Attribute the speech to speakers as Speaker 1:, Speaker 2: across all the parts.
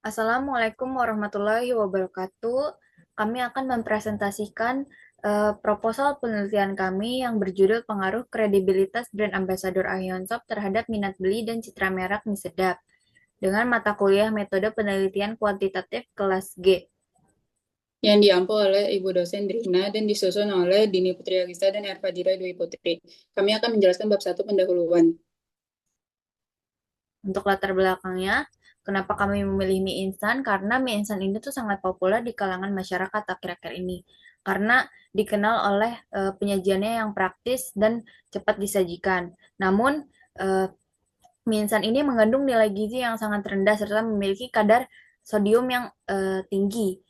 Speaker 1: Assalamualaikum warahmatullahi wabarakatuh. Kami akan mempresentasikan proposal penelitian kami yang berjudul Pengaruh Kredibilitas Brand Ambassador Ahyun Shop terhadap minat beli dan citra merek mie sedap dengan mata kuliah metode penelitian kuantitatif kelas G.
Speaker 2: Yang diampu oleh Ibu dosen Drina dan disusun oleh Dini Putri Agista dan Ervadira Dwi Putri. Kami akan menjelaskan bab 1 pendahuluan.
Speaker 1: Untuk latar belakangnya, kenapa kami memilih mie instan? Karena mie instan ini tuh sangat populer di kalangan masyarakat akhir-akhir ini. Karena dikenal oleh penyajiannya yang praktis dan cepat disajikan. Namun, eh, mie instan ini mengandung nilai gizi yang sangat rendah serta memiliki kadar sodium yang tinggi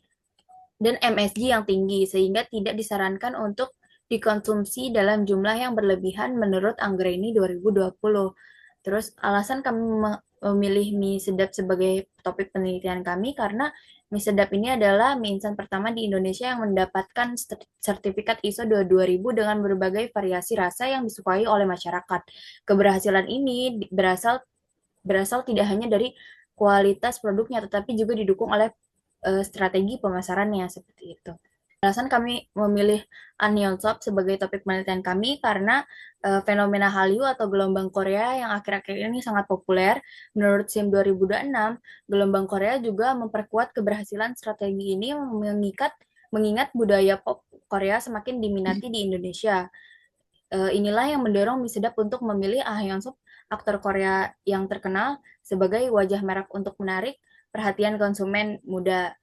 Speaker 1: dan MSG yang tinggi, sehingga tidak disarankan untuk dikonsumsi dalam jumlah yang berlebihan menurut Anggreni 2020. Terus alasan kami memilih mie sedap sebagai topik penelitian kami karena mie sedap ini adalah mie instan pertama di Indonesia yang mendapatkan sertifikat ISO 22000 dengan berbagai variasi rasa yang disukai oleh masyarakat. Keberhasilan ini berasal berasal tidak hanya dari kualitas produknya tetapi juga didukung oleh strategi pemasarannya seperti itu. Alasan kami memilih Onion Shop sebagai topik penelitian kami karena fenomena Hallyu atau gelombang Korea yang akhir-akhir ini sangat populer. Menurut SIM 2026, gelombang Korea juga memperkuat keberhasilan strategi ini mengingat budaya pop Korea semakin diminati di Indonesia. Inilah yang mendorong mie sedap untuk memilih Ah Hyun Suk, aktor Korea yang terkenal, sebagai wajah merek untuk menarik perhatian konsumen muda.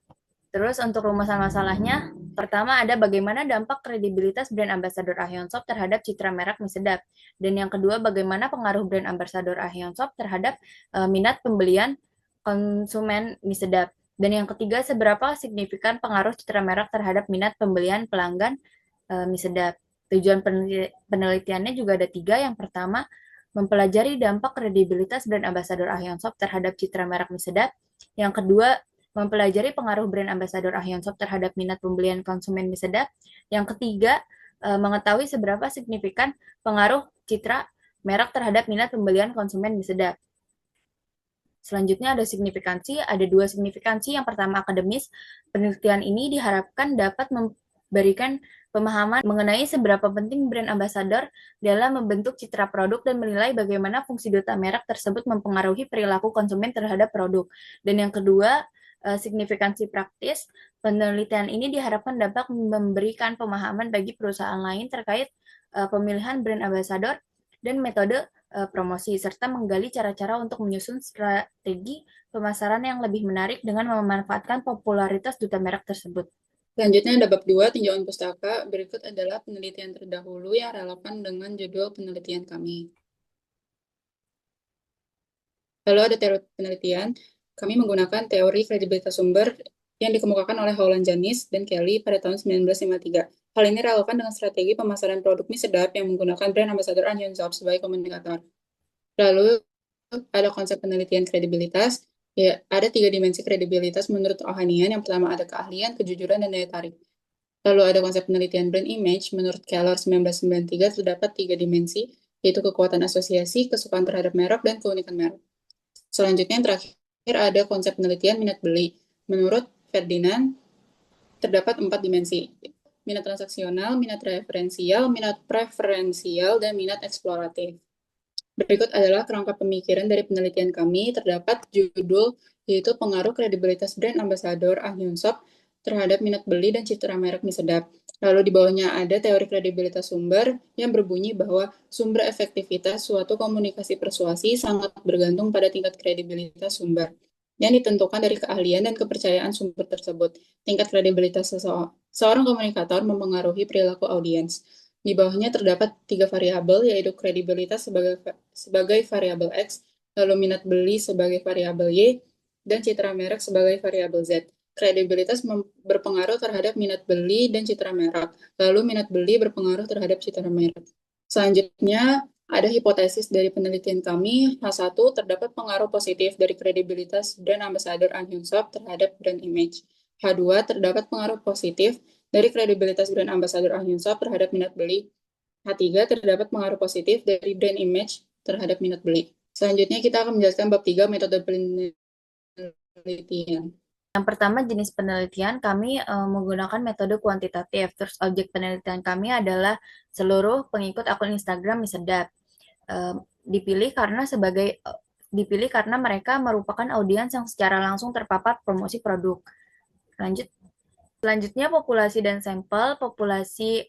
Speaker 1: Terus untuk rumusan masalahnya, pertama ada bagaimana dampak kredibilitas brand ambassador Ah Hyun Suk terhadap citra merek mie sedap. Dan yang kedua, bagaimana pengaruh brand ambassador Ah Hyun Suk terhadap minat pembelian konsumen mie sedap. Dan yang ketiga, seberapa signifikan pengaruh citra merek terhadap minat pembelian pelanggan mie sedap. Tujuan penelitiannya juga ada tiga. Yang pertama, mempelajari dampak kredibilitas brand ambassador Ah Hyun Suk terhadap citra merek mie sedap. Yang kedua, mempelajari pengaruh brand ambassador Ah Hyun Suk terhadap minat pembelian konsumen mie sedap. Yang ketiga, mengetahui seberapa signifikan pengaruh citra merek terhadap minat pembelian konsumen mie sedap. Selanjutnya ada signifikansi, ada dua signifikansi. Yang pertama akademis, penelitian ini diharapkan dapat memberikan pemahaman mengenai seberapa penting brand ambassador dalam membentuk citra produk dan menilai bagaimana fungsi duta merek tersebut mempengaruhi perilaku konsumen terhadap produk. Dan yang kedua, signifikansi praktis, penelitian ini diharapkan dapat memberikan pemahaman bagi perusahaan lain terkait pemilihan brand ambassador dan metode promosi, serta menggali cara-cara untuk menyusun strategi pemasaran yang lebih menarik dengan memanfaatkan popularitas duta merek tersebut.
Speaker 2: Selanjutnya ada bab 2 tinjauan pustaka. Berikut adalah penelitian terdahulu yang relevan dengan judul penelitian kami. Lalu ada teori penelitian. Kami menggunakan teori kredibilitas sumber yang dikemukakan oleh Holland Janis dan Kelly pada tahun 1953. Hal ini relevan dengan strategi pemasaran produk mie sedap yang menggunakan brand ambassador Onion Shop sebagai komunikator. Lalu ada konsep penelitian kredibilitas. Ya, ada tiga dimensi kredibilitas menurut Ohanian. Yang pertama ada keahlian, kejujuran, dan daya tarik. Lalu ada konsep penelitian brand image. Menurut Keller 1993 terdapat tiga dimensi, yaitu kekuatan asosiasi, kesukaan terhadap merek, dan keunikan merek. Selanjutnya yang terakhir ada konsep penelitian minat beli. Menurut Ferdinand, terdapat empat dimensi. Minat transaksional, minat referensial, minat preferensial, dan minat eksploratif. Berikut adalah kerangka pemikiran dari penelitian kami. Terdapat judul, yaitu pengaruh kredibilitas brand ambassador Ah Hyun Suk terhadap minat beli dan citra merek mie sedap. Lalu di bawahnya ada teori kredibilitas sumber yang berbunyi bahwa sumber efektivitas suatu komunikasi persuasi sangat bergantung pada tingkat kredibilitas sumber yang ditentukan dari keahlian dan kepercayaan sumber tersebut. Tingkat kredibilitas seorang komunikator mempengaruhi perilaku audiens. Di bawahnya terdapat tiga variabel, yaitu kredibilitas sebagai variabel X, lalu minat beli sebagai variabel Y, dan citra merek sebagai variabel Z. Kredibilitas berpengaruh terhadap minat beli dan citra merek, lalu minat beli berpengaruh terhadap citra merek. Selanjutnya, ada hipotesis dari penelitian kami. H1, terdapat pengaruh positif dari kredibilitas brand ambassador An Hyun Suk terhadap brand image. H2, terdapat pengaruh positif dari kredibilitas brand ambassador Ah Hyun Suk terhadap minat beli. H3, terdapat pengaruh positif dari brand image terhadap minat beli. Selanjutnya kita akan menjelaskan bab 3 metode penelitian penelitian.
Speaker 1: Yang pertama jenis penelitian kami menggunakan metode kuantitatif. Terus objek penelitian kami adalah seluruh pengikut akun Instagram mie sedap. Dipilih karena dipilih karena mereka merupakan audiens yang secara langsung terpapar promosi produk. Lanjut, selanjutnya populasi dan sampel. Populasi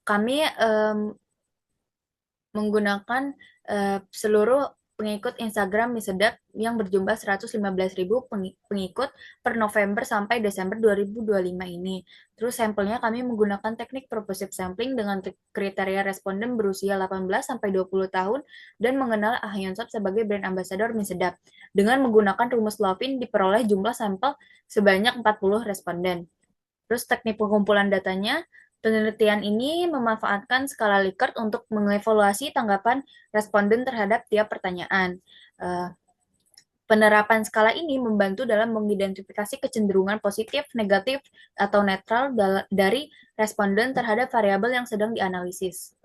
Speaker 1: kami menggunakan seluruh pengikut Instagram mie sedap yang berjumlah 115.000 pengikut per November sampai Desember 2025 ini. Terus sampelnya kami menggunakan teknik purposive sampling dengan kriteria responden berusia 18 sampai 20 tahun dan mengenal Ah Hyun Sop sebagai brand ambassador mie sedap. Dengan menggunakan rumus Lovin diperoleh jumlah sampel sebanyak 40 responden. Terus teknik pengumpulan datanya, penelitian ini memanfaatkan skala Likert untuk mengevaluasi tanggapan responden terhadap tiap pertanyaan. Eh, Penerapan skala ini membantu dalam mengidentifikasi kecenderungan positif, negatif, atau netral dari responden terhadap variabel yang sedang dianalisis.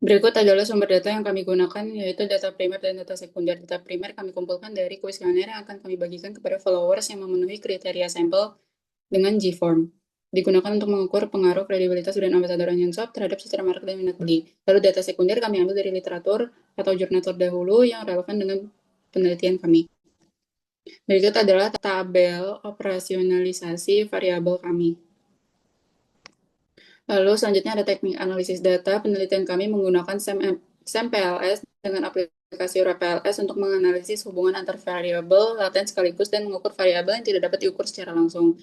Speaker 2: Berikut adalah sumber data yang kami gunakan, yaitu data primer dan data sekunder. Data primer kami kumpulkan dari kuesioner yang akan kami bagikan kepada followers yang memenuhi kriteria sampel dengan G-Form. Digunakan untuk mengukur pengaruh kredibilitas brand ambassador Onion Shop terhadap secara market dan minat beli. Lalu data sekunder kami ambil dari literatur atau jurnal terdahulu yang relevan dengan penelitian kami. Berikut adalah tabel operasionalisasi variabel kami. Lalu selanjutnya ada teknik analisis data. Penelitian kami menggunakan SEM PLS dengan aplikasi RPLS untuk menganalisis hubungan antar variabel laten sekaligus dan mengukur variabel yang tidak dapat diukur secara langsung.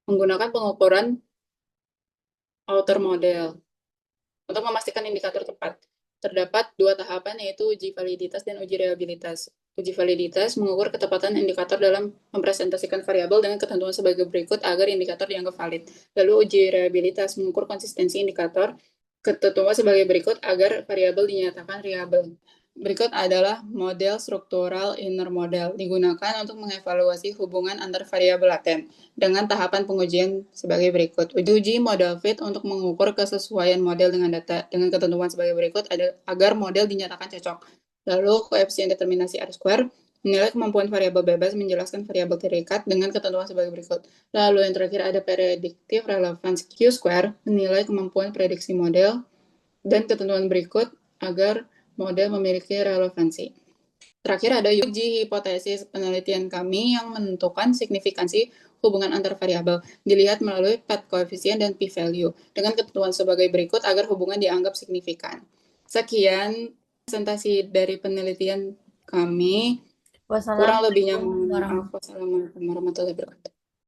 Speaker 2: Menggunakan pengukuran outer model. Untuk memastikan indikator tepat, terdapat dua tahapan, yaitu uji validitas dan uji reliabilitas. Uji validitas mengukur ketepatan indikator dalam mempresentasikan variabel dengan ketentuan sebagai berikut agar indikator dianggap valid. Lalu uji reliabilitas mengukur konsistensi indikator, ketentuan sebagai berikut agar variabel dinyatakan reliable. Berikut adalah model struktural inner model, digunakan untuk mengevaluasi hubungan antar variabel laten dengan tahapan pengujian sebagai berikut. Uji model fit untuk mengukur kesesuaian model dengan data dengan ketentuan sebagai berikut agar model dinyatakan cocok. Lalu koefisien determinasi R-square menilai kemampuan variabel bebas menjelaskan variabel terikat dengan ketentuan sebagai berikut. Lalu yang terakhir ada predictive relevance Q-square menilai kemampuan prediksi model dan ketentuan berikut agar model memiliki relevansi. Terakhir ada uji hipotesis penelitian kami yang menentukan signifikansi hubungan antar variabel. Dilihat melalui path coefficient dan p-value dengan ketentuan sebagai berikut agar hubungan dianggap signifikan. Sekian presentasi dari penelitian kami. Kurang lebihnya
Speaker 1: Wassalamualaikum
Speaker 2: mohon maaf.
Speaker 1: warahmatullahi
Speaker 2: Wassalamualaikum warahmatullahi wabarakatuh.